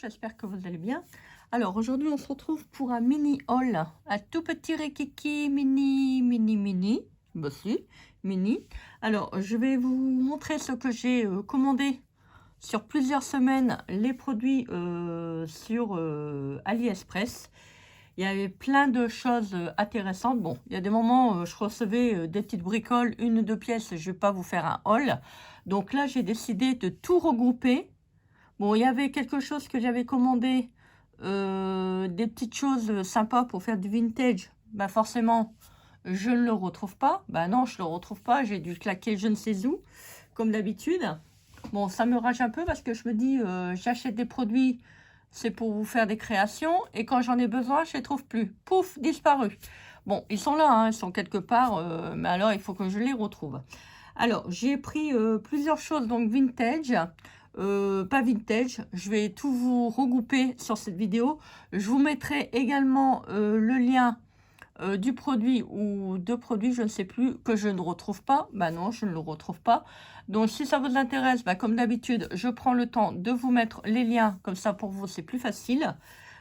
j'espère que vous allez bien. Alors aujourd'hui on se retrouve pour un mini haul, un tout petit rikiki mini, bah si, mini. Alors je vais vous montrer ce que j'ai commandé sur plusieurs semaines, les produits sur AliExpress. Il y avait plein de choses intéressantes. Bon, il y a des moments je recevais des petites bricoles, une ou deux pièces, je ne vais pas vous faire un haul. Donc là j'ai décidé de tout regrouper. Bon, il y avait quelque chose que j'avais commandé, des petites choses sympas pour faire du vintage. Bah forcément, je ne le retrouve pas. Bah non, je ne le retrouve pas. J'ai dû claquer je ne sais où, comme d'habitude. Bon, ça me rage un peu parce que je me dis, j'achète des produits, c'est pour vous faire des créations. Et quand j'en ai besoin, je ne les trouve plus. Pouf, disparu. Bon, ils sont là, hein, ils sont quelque part. Mais alors, il faut que je les retrouve. Alors, j'ai pris plusieurs choses, donc vintage. Pas vintage, je vais tout vous regrouper sur cette vidéo. Je vous mettrai également le lien du produit ou de produits, je ne sais plus, que je ne retrouve pas. Bah non, je ne le retrouve pas. Donc si ça vous intéresse, bah, comme d'habitude, je prends le temps de vous mettre les liens, comme ça pour vous c'est plus facile.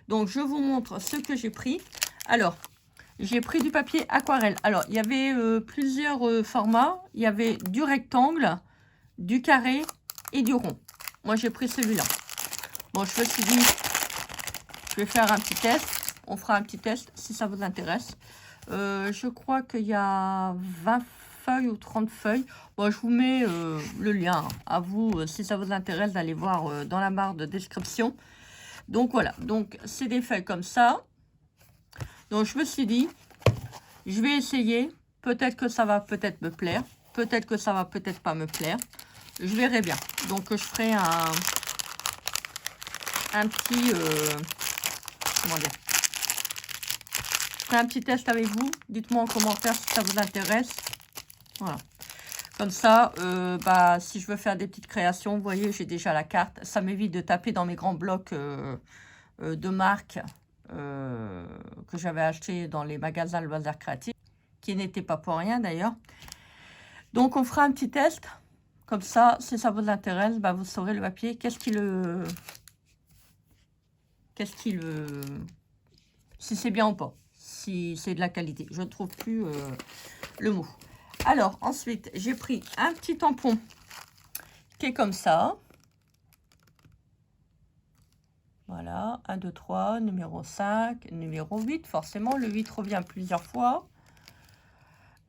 Donc je vous montre ce que j'ai pris. Alors, j'ai pris du papier aquarelle. Alors, il y avait plusieurs formats. Il y avait du rectangle, du carré et du rond. Moi, j'ai pris celui-là. Bon, je me suis dit, je vais faire un petit test. On fera un petit test si ça vous intéresse. Je crois qu'il y a 20 feuilles ou 30 feuilles. Bon, je vous mets le lien à vous, si ça vous intéresse, d'aller voir dans la barre de description. Donc, voilà. Donc, c'est des feuilles comme ça. Donc, je me suis dit, je vais essayer. Peut-être que ça va peut-être me plaire. Peut-être que ça va peut-être pas me plaire. Je verrai bien. Donc, je ferai un petit... comment dire, je ferai un petit test avec vous. Dites-moi en commentaire si ça vous intéresse. Voilà. Comme ça, bah, si je veux faire des petites créations, vous voyez, j'ai déjà la carte. Ça m'évite de taper dans mes grands blocs de marques que j'avais acheté dans les magasins Loisirs Créatifs, qui n'étaient pas pour rien d'ailleurs. Donc, on fera un petit test. Comme ça, si ça vous intéresse, bah, vous saurez le papier. Qu'est-ce qui le... Si c'est bien ou pas. Si c'est de la qualité. Je ne trouve plus le mot. Alors, ensuite, j'ai pris un petit tampon qui est comme ça. Voilà, 1, 2, 3, numéro 5, numéro 8. Forcément, le 8 revient plusieurs fois.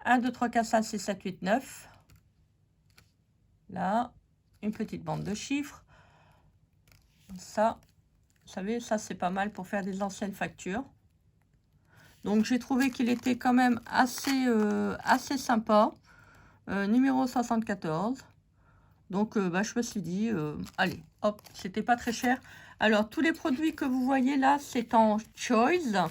1, 2, 3, 4, 5, 6, 7, 8, 9. Là, une petite bande de chiffres. Ça, vous savez, ça c'est pas mal pour faire des anciennes factures. Donc, j'ai trouvé qu'il était quand même assez sympa. Numéro 74. Donc, bah, je me suis dit, allez, hop, c'était pas très cher. Alors, tous les produits que vous voyez là, c'est en Choice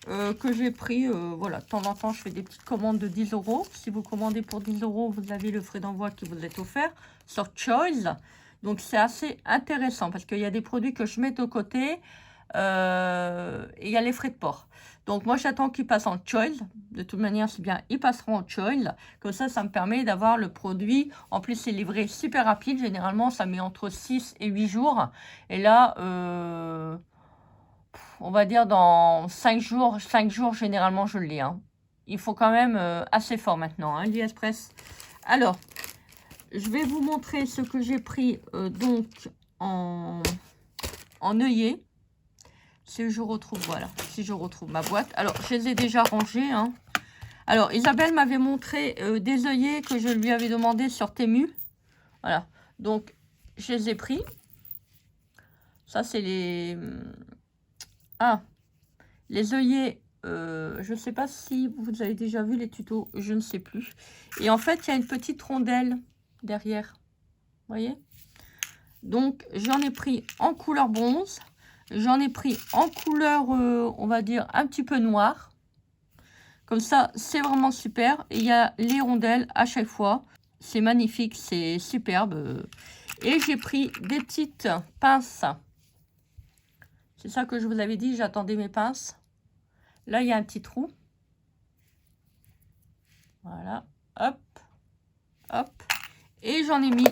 que j'ai pris. Voilà, de temps en temps, je fais des petites commandes de 10 €. Si vous commandez pour 10 €, vous avez le frais d'envoi qui vous est offert sur Choice. Donc, c'est assez intéressant parce qu'il y a des produits que je mets de côté et il y a les frais de port. Donc, moi, j'attends qu'ils passent en Choice. De toute manière, c'est bien, ils passeront en Choice. Comme ça me permet d'avoir le produit. En plus, c'est livré super rapide. Généralement, ça met entre 6 et 8 jours. Et là, on va dire dans 5 jours, généralement, je l'ai. Hein. Il faut quand même assez fort maintenant, hein, AliExpress. Alors, je vais vous montrer ce que j'ai pris donc en œillet. Si je retrouve, voilà, si je retrouve ma boîte. Alors, je les ai déjà rangés. Hein. Alors, Isabelle m'avait montré des œillets que je lui avais demandé sur Temu. Voilà. Donc, je les ai pris. Ça, c'est les... Ah, les œillets. Je ne sais pas si vous avez déjà vu les tutos. Je ne sais plus. Et en fait, il y a une petite rondelle derrière. Vous voyez? Donc, j'en ai pris en couleur bronze. J'en ai pris en couleur, on va dire, un petit peu noire. Comme ça, c'est vraiment super. Et il y a les rondelles à chaque fois. C'est magnifique, c'est superbe. Et j'ai pris des petites pinces. C'est ça que je vous avais dit, j'attendais mes pinces. Là, il y a un petit trou. Voilà, hop, hop. Et j'en ai mis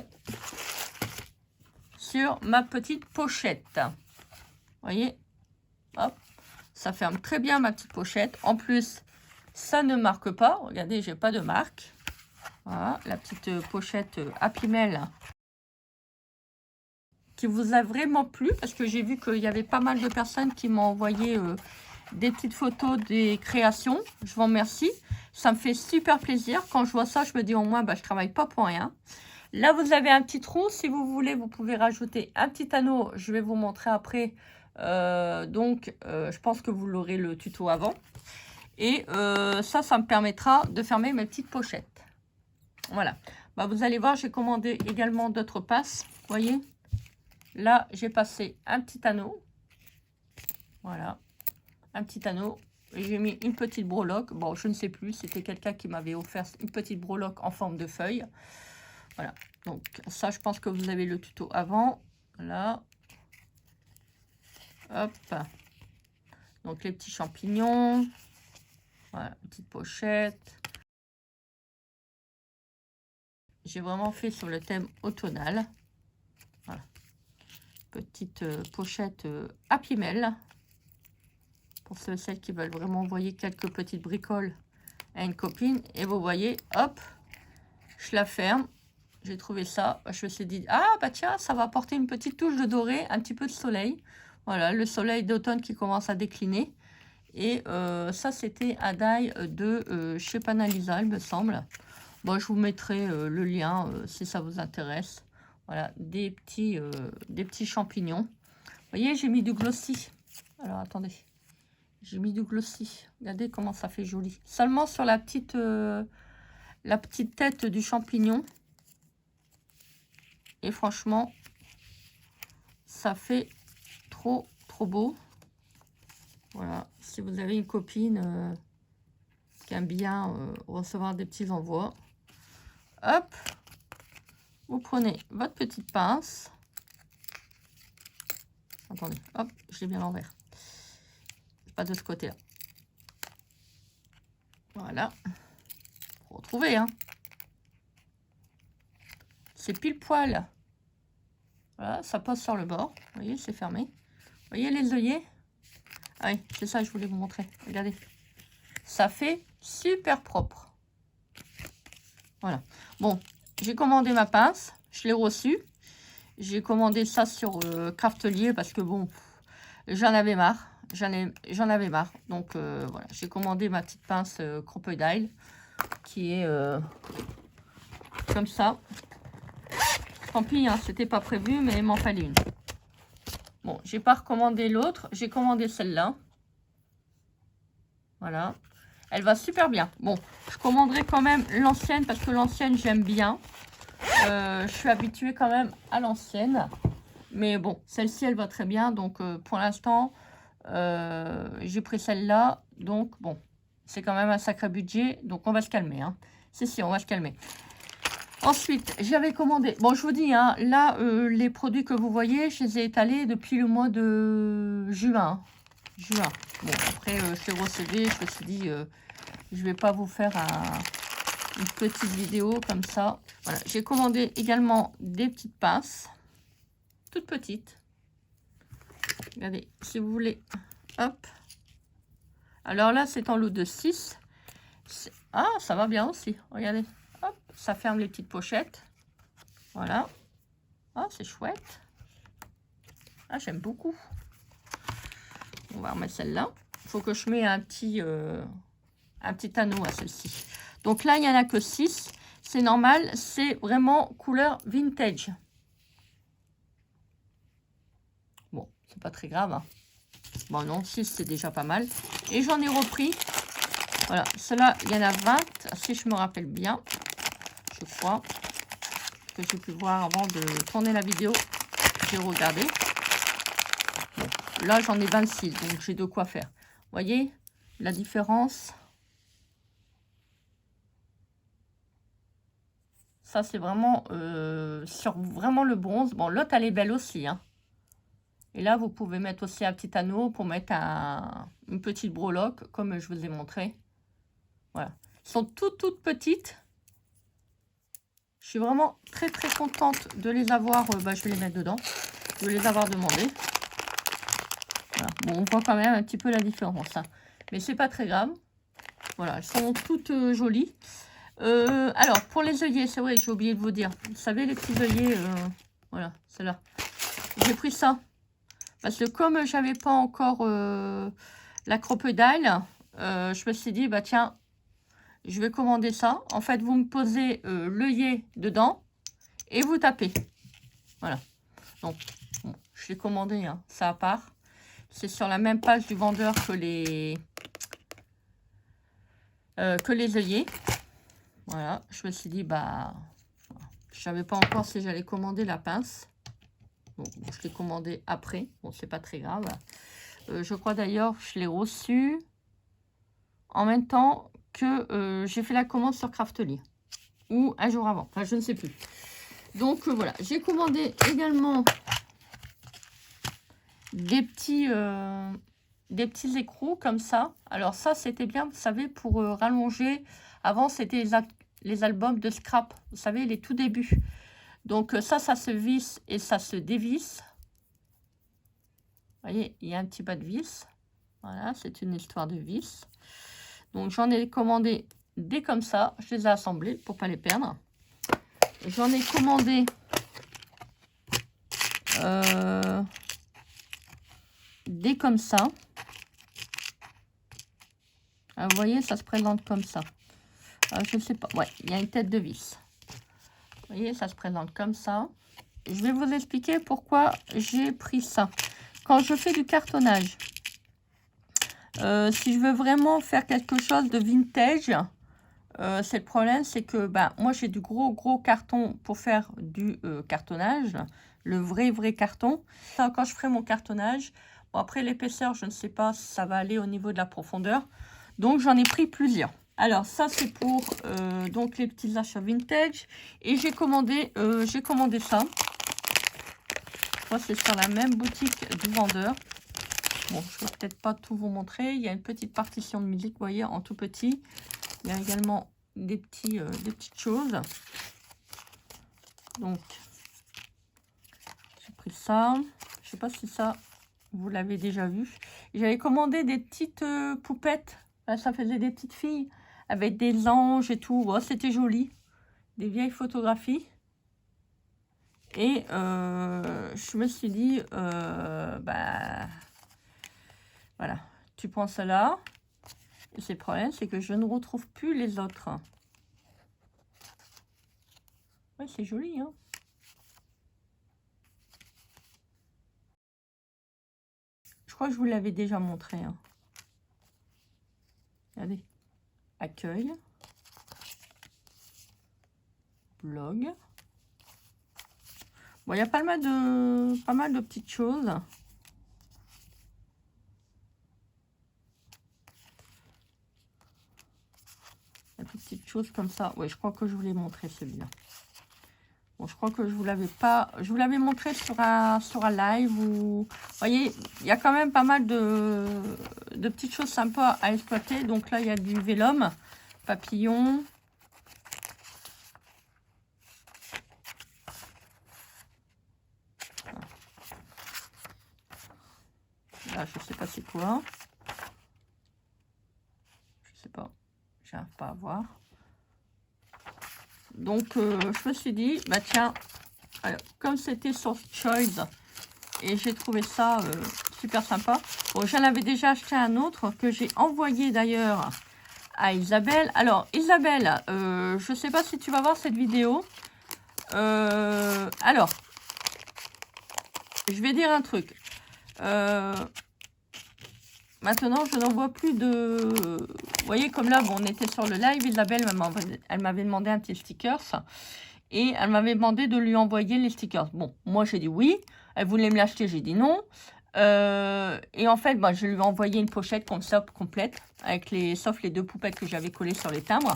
sur ma petite pochette. voyez, hop, ça ferme très bien ma petite pochette. En plus, ça ne marque pas. Regardez, j'ai pas de marque. Voilà, la petite pochette Happy Mail qui vous a vraiment plu parce que j'ai vu qu'il y avait pas mal de personnes qui m'ont envoyé des petites photos des créations. Je vous remercie. Ça me fait super plaisir. Quand je vois ça, je me dis au moins, bah, je travaille pas pour rien. Là, vous avez un petit trou. Si vous voulez, vous pouvez rajouter un petit anneau. Je vais vous montrer après. Je pense que vous l'aurez le tuto avant. Et ça me permettra de fermer mes petites pochettes. Voilà. Bah, vous allez voir, j'ai commandé également d'autres passes. Vous voyez, là, j'ai passé un petit anneau. Voilà. Un petit anneau. Et j'ai mis une petite breloque. Bon, je ne sais plus. C'était quelqu'un qui m'avait offert une petite breloque en forme de feuille. Voilà. Donc, ça, je pense que vous avez le tuto avant. Là. Hop. Donc, les petits champignons. Voilà, petite pochette. J'ai vraiment fait sur le thème automnal. Voilà. Petite pochette Happy Mail. Pour ceux et celles qui veulent vraiment envoyer quelques petites bricoles à une copine. Et vous voyez, hop, je la ferme. J'ai trouvé ça. Je me suis dit, ah bah tiens, ça va apporter une petite touche de doré, un petit peu de soleil. Voilà, le soleil d'automne qui commence à décliner. Et ça, c'était un die de chez Panalisa, il me semble. Bon, je vous mettrai le lien si ça vous intéresse. Voilà, des petits champignons. Vous voyez, j'ai mis du glossy. Alors, attendez. J'ai mis du glossy. Regardez comment ça fait joli. Seulement sur la petite tête du champignon. Et franchement, ça fait trop beau. Voilà. Si vous avez une copine qui aime bien recevoir des petits envois. Hop. Vous prenez votre petite pince. Attendez. Hop. Je l'ai bien à l'envers. Pas de ce côté-là. Voilà. Faut retrouver, hein. C'est pile poil. Voilà, ça pose sur le bord. Vous voyez, c'est fermé. Vous voyez les œillets? Ah oui, c'est ça que je voulais vous montrer. Regardez. Ça fait super propre. Voilà. Bon, j'ai commandé ma pince. Je l'ai reçue. J'ai commandé ça sur Craftelier parce que bon, j'en avais marre. J'en avais marre. Donc voilà, j'ai commandé ma petite pince Crocodile qui est comme ça. Tant pis, hein, c'était pas prévu, mais il m'en fallait une. Bon, j'ai pas recommandé l'autre. J'ai commandé celle-là. Voilà. Elle va super bien. Bon, je commanderai quand même l'ancienne parce que l'ancienne, j'aime bien. Je suis habituée quand même à l'ancienne. Mais bon, celle-ci, elle va très bien. Donc, pour l'instant, j'ai pris celle-là. Donc, bon, c'est quand même un sacré budget. Donc, on va se calmer. Hein. Si, on va se calmer. Ensuite, j'avais commandé... Bon, je vous dis, hein, là, les produits que vous voyez, je les ai étalés depuis le mois de juin. Bon, après, je l'ai recédé. Je me suis dit, je vais pas vous faire une petite vidéo comme ça. Voilà, j'ai commandé également des petites pinces. Toutes petites. Regardez, si vous voulez. Hop. Alors là, c'est en lot de 6. Ah, ça va bien aussi. Regardez. Hop, ça ferme les petites pochettes. Voilà. Ah, c'est chouette. Ah, j'aime beaucoup. On va remettre celle-là. Il faut que je mette un petit anneau à celle-ci. Donc là, il n'y en a que 6. C'est normal. C'est vraiment couleur vintage. Bon, c'est pas très grave. Hein. Bon, non, 6, c'est déjà pas mal. Et j'en ai repris. Voilà, cela, il y en a 20, si je me rappelle bien. Je crois que j'ai pu voir avant de tourner la vidéo. J'ai regardé. Bon, là, j'en ai 26, donc j'ai de quoi faire. Vous voyez la différence? Ça, c'est vraiment sur vraiment le bronze. Bon, l'autre, elle est belle aussi. Hein. Et là, vous pouvez mettre aussi un petit anneau pour mettre une petite breloque, comme je vous ai montré. Voilà. Elles sont toutes petites. Je suis vraiment très contente de les avoir. Je vais les mettre dedans. De les avoir demandées. Voilà. Bon, on voit quand même un petit peu la différence, hein. Mais c'est pas très grave. Voilà, elles sont toutes jolies. Alors, pour les œillets, c'est vrai, j'ai oublié de vous dire. Vous savez, les petits œillets, voilà, c'est là. J'ai pris ça. Parce que comme j'avais pas encore la crocodile, je me suis dit, bah tiens, je vais commander ça. En fait, vous me posez l'œillet dedans et vous tapez. Voilà. Donc, bon, je l'ai commandé, hein, ça à part. C'est sur la même page du vendeur que les œillets. Voilà, je me suis dit, bah, je savais pas encore si j'allais commander la pince. Bon, je l'ai commandé après. Bon, c'est pas très grave. Je crois d'ailleurs que je l'ai reçu en même temps que j'ai fait la commande sur Craftly. Ou un jour avant. Enfin, je ne sais plus. Donc, voilà. J'ai commandé également des petits écrous comme ça. Alors, ça, c'était bien, vous savez, pour rallonger. Avant, c'était les albums de scrap. Vous savez, les tout débuts. Donc, ça se visse et ça se dévisse. Vous voyez, il y a un petit bas de vis. Voilà, c'est une histoire de vis. Donc, j'en ai commandé des comme ça. Je les ai assemblés pour ne pas les perdre. J'en ai commandé des comme ça. Alors, vous voyez, ça se présente comme ça. Je ne sais pas. Ouais, il y a une tête de vis. Vous voyez, ça se présente comme ça. Je vais vous expliquer pourquoi j'ai pris ça. Quand je fais du cartonnage, si je veux vraiment faire quelque chose de vintage, c'est le problème, c'est que moi j'ai du gros carton pour faire du cartonnage, le vrai carton. Ça, quand je ferai mon cartonnage, bon, après l'épaisseur, je ne sais pas si ça va aller au niveau de la profondeur. Donc j'en ai pris plusieurs. Alors ça c'est pour donc les petits achats vintage. Et j'ai commandé ça. C'est sur la même boutique du vendeur. Bon, je ne vais peut-être pas tout vous montrer. Il y a une petite partition de musique, vous voyez, en tout petit. Il y a également des petites choses. Donc, j'ai pris ça. Je ne sais pas si ça, vous l'avez déjà vu. J'avais commandé des petites poupettes. Là, ça faisait des petites filles avec des anges et tout. Oh, c'était joli. Des vieilles photographies. Et je me suis dit, voilà, tu prends cela. Et c'est le problème, c'est que je ne retrouve plus les autres. Ouais, c'est joli, hein. Je crois que je vous l'avais déjà montré, hein. Regardez. Accueil. Blog. Bon, il y a pas mal de petites choses. Des petites choses comme ça. Oui, je crois que je vous l'ai montré celui-là. Bon, je crois que je vous l'avais pas. Je vous l'avais montré sur un live. Vous voyez, il y a quand même pas mal de petites choses sympas à exploiter. Donc là, il y a du vélum, papillon. Là, je sais pas c'est quoi. Je sais pas. J'arrive pas à voir. Donc, je me suis dit, bah tiens, alors, comme c'était sur Choice, et j'ai trouvé ça super sympa. Bon, j'en avais déjà acheté un autre que j'ai envoyé d'ailleurs à Isabelle. Alors, Isabelle, je sais pas si tu vas voir cette vidéo. Alors, je vais dire un truc. Maintenant, je n'en vois plus de... Vous voyez, comme là, bon, on était sur le live. Isabelle, elle m'avait demandé un petit stickers. Et elle m'avait demandé de lui envoyer les stickers. Bon, moi, j'ai dit oui. Elle voulait me l'acheter, j'ai dit non. Et en fait, je lui ai envoyé une pochette comme ça, complète, avec sauf les deux poupettes que j'avais collées sur les timbres.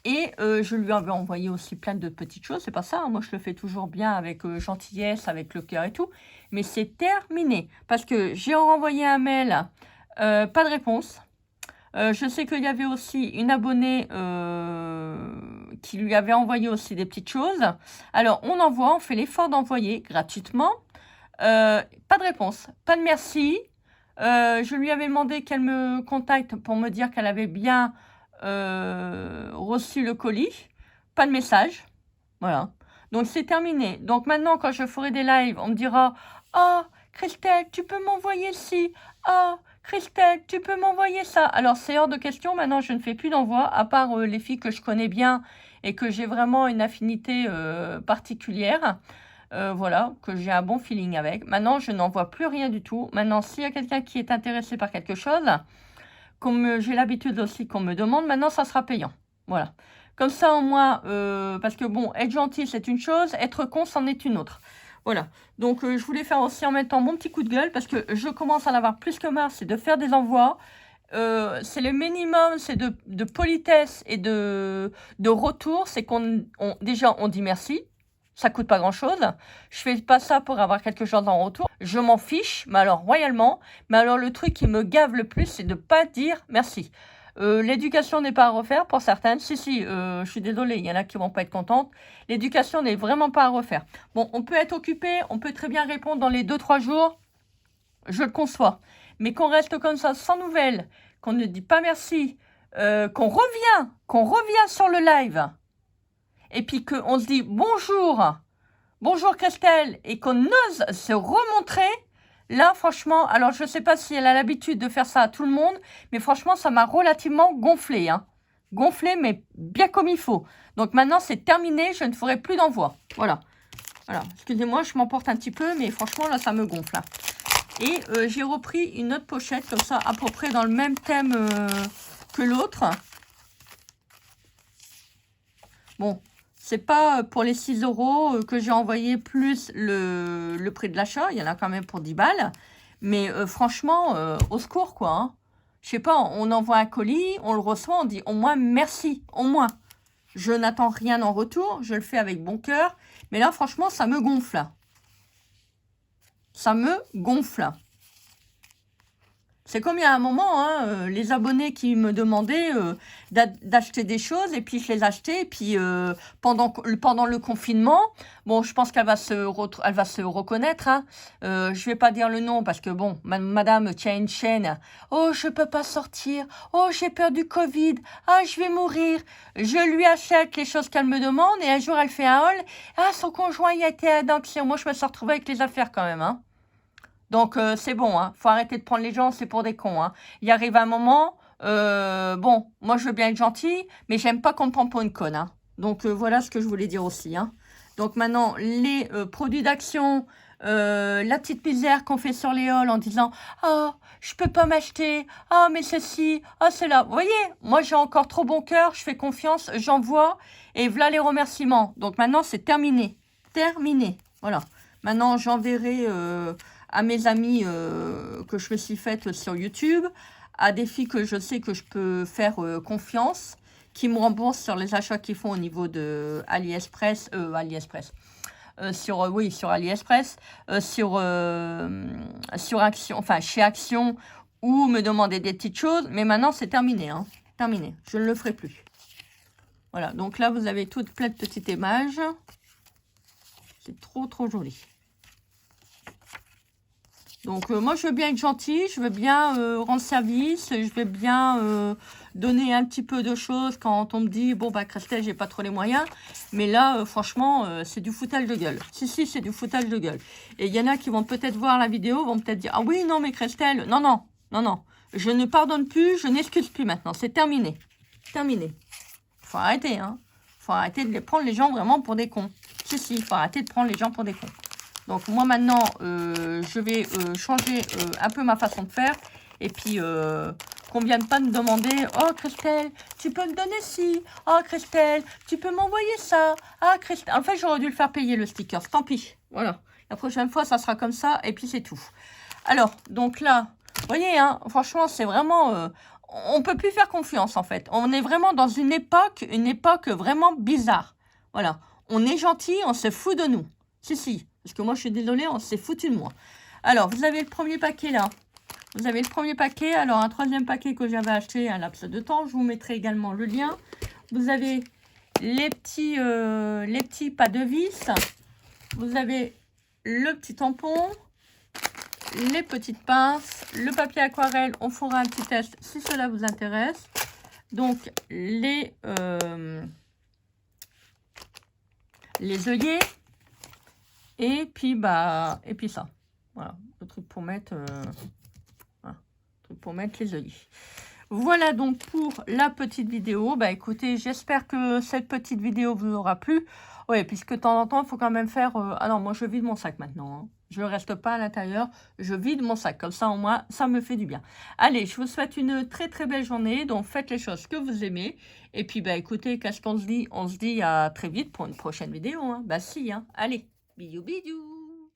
Et je lui avais envoyé aussi plein de petites choses. C'est pas ça, hein. Moi, je le fais toujours bien avec gentillesse, avec le cœur et tout. Mais c'est terminé. Parce que j'ai renvoyé un mail, pas de réponse. Je sais qu'il y avait aussi une abonnée qui lui avait envoyé aussi des petites choses. Alors, on fait l'effort d'envoyer gratuitement. Pas de réponse, pas de merci. Je lui avais demandé qu'elle me contacte pour me dire qu'elle avait bien reçu le colis. Pas de message. Voilà. Donc, c'est terminé. Donc, maintenant, quand je ferai des lives, on me dira « Ah, Christelle, tu peux m'envoyer ci. Ah, Christelle, tu peux m'envoyer ça. » Alors, c'est hors de question. Maintenant, je ne fais plus d'envoi, à part les filles que je connais bien et que j'ai vraiment une affinité particulière. Voilà, que j'ai un bon feeling avec. Maintenant, je n'envoie plus rien du tout. Maintenant, s'il y a quelqu'un qui est intéressé par quelque chose, comme j'ai l'habitude aussi qu'on me demande, maintenant, ça sera payant. Voilà. Comme ça, au moins, parce que bon, être gentil, c'est une chose, être con, c'en est une autre. Voilà. Donc, je voulais faire aussi en même temps mon petit coup de gueule, parce que je commence à en avoir plus que marre, c'est de faire des envois. C'est le minimum, c'est de politesse et de retour. C'est déjà, on dit merci. Ça coûte pas grand-chose. Je fais pas ça pour avoir quelque chose en retour. Je m'en fiche, mais alors royalement. Mais alors, le truc qui me gave le plus, c'est de pas dire merci. L'éducation n'est pas à refaire pour certaines. Si, je suis désolée, il y en a qui vont pas être contentes. L'éducation n'est vraiment pas à refaire. Bon, on peut être occupé, on peut très bien répondre dans les 2-3 jours. Je le conçois. Mais qu'on reste comme ça, sans nouvelles, qu'on ne dit pas merci, qu'on revient sur le live, et puis qu'on se dit bonjour Christelle, et qu'on ose se remontrer, là, franchement, alors je ne sais pas si elle a l'habitude de faire ça à tout le monde, mais franchement, ça m'a relativement gonflé, hein. Gonflé, mais bien comme il faut. Donc maintenant, c'est terminé, je ne ferai plus d'envoi. Voilà. Voilà. Excusez-moi, je m'emporte un petit peu, mais franchement, là, ça me gonfle. Hein. Et j'ai repris une autre pochette, comme ça, à peu près dans le même thème que l'autre. Bon, c'est pas pour les 6 € que j'ai envoyé plus le prix de l'achat. Il y en a quand même pour 10 balles. Mais franchement, au secours, quoi. Hein. Je sais pas, on envoie un colis, on le reçoit, on dit au moins merci, au moins. Je n'attends rien en retour, je le fais avec bon cœur. Mais là, franchement, ça me gonfle. Ça me gonfle. C'est comme il y a un moment, hein, les abonnés qui me demandaient d'acheter des choses, et puis je les achetais, et puis pendant le confinement, bon, je pense qu'elle va se reconnaître, hein, je vais pas dire le nom, parce que bon, madame tient une chaîne, oh, je peux pas sortir, oh, j'ai peur du Covid, ah, je vais mourir, je lui achète les choses qu'elle me demande, et un jour elle fait un haul, ah, son conjoint y a été adopté, moi je me suis retrouvée avec les affaires quand même, hein. Donc, c'est bon, hein. Faut arrêter de prendre les gens, c'est pour des cons, hein. Il arrive un moment, bon, moi, je veux bien être gentille, mais j'aime pas qu'on me prenne pour une conne, hein. Donc, voilà ce que je voulais dire aussi, hein. Donc, maintenant, les produits d'action, la petite misère qu'on fait sur les hauls en disant « Ah, je peux pas m'acheter. Ah, mais ceci. Ah, c'est là. » Vous voyez, moi, j'ai encore trop bon cœur, je fais confiance, j'envoie, et voilà les remerciements. Donc, maintenant, c'est terminé. Terminé. Voilà. Maintenant, j'enverrai à mes amis que je me suis faites sur YouTube, à des filles que je sais que je peux faire confiance, qui me remboursent sur les achats qu'ils font au niveau de AliExpress, sur AliExpress, sur Action, enfin chez Action, ou me demander des petites choses. Mais maintenant, c'est terminé, hein, terminé. Je ne le ferai plus. Voilà, donc là, vous avez toutes plein de petites images. C'est trop, trop joli. Donc, moi, je veux bien être gentille, je veux bien rendre service, je veux bien donner un petit peu de choses quand on me dit « Bon, bah, Christelle, j'ai pas trop les moyens. » Mais là, franchement, c'est du foutage de gueule. Si, c'est du foutage de gueule. Et il y en a qui vont peut-être voir la vidéo, vont peut-être dire « Ah oui, non, mais Christelle, non, non, non, non. Je ne pardonne plus, je n'excuse plus maintenant. C'est terminé. Terminé. » Faut arrêter, hein. Faut arrêter de prendre les gens vraiment pour des cons. Si, faut arrêter de prendre les gens pour des cons. Donc, moi, maintenant, je vais changer un peu ma façon de faire. Et puis, qu'on ne vienne pas me demander « Oh, Christelle, tu peux me donner ci. Oh, Christelle, tu peux m'envoyer ça. Ah, Christelle. » En fait, j'aurais dû le faire payer, le sticker. Tant pis. Voilà. La prochaine fois, ça sera comme ça. Et puis, c'est tout. Alors, donc là, vous voyez, hein, franchement, c'est vraiment... on ne peut plus faire confiance, en fait. On est vraiment dans une époque vraiment bizarre. Voilà. On est gentil, on se fout de nous. Si. Parce que moi, je suis désolée, on s'est foutu de moi. Alors, vous avez le premier paquet là. Vous avez le premier paquet. Alors, un troisième paquet que j'avais acheté un laps de temps. Je vous mettrai également le lien. Vous avez les petits pas de vis. Vous avez le petit tampon. les petites pinces, le papier aquarelle. On fera un petit test si cela vous intéresse. Donc, les œillets. Et puis, ça. Voilà, le truc pour mettre, voilà, le truc pour mettre les œillets. Voilà donc pour la petite vidéo. Bah écoutez, j'espère que cette petite vidéo vous aura plu. Oui, puisque de temps en temps, il faut quand même faire... Ah non, moi je vide mon sac maintenant. Hein. Je ne reste pas à l'intérieur. Je vide mon sac. Comme ça, au moins, ça me fait du bien. Allez, je vous souhaite une très très belle journée. Donc faites les choses que vous aimez. Et puis, bah écoutez, qu'est-ce qu'on se dit? On se dit à très vite pour une prochaine vidéo. Hein. Bah si, hein. Allez, bisous bisous.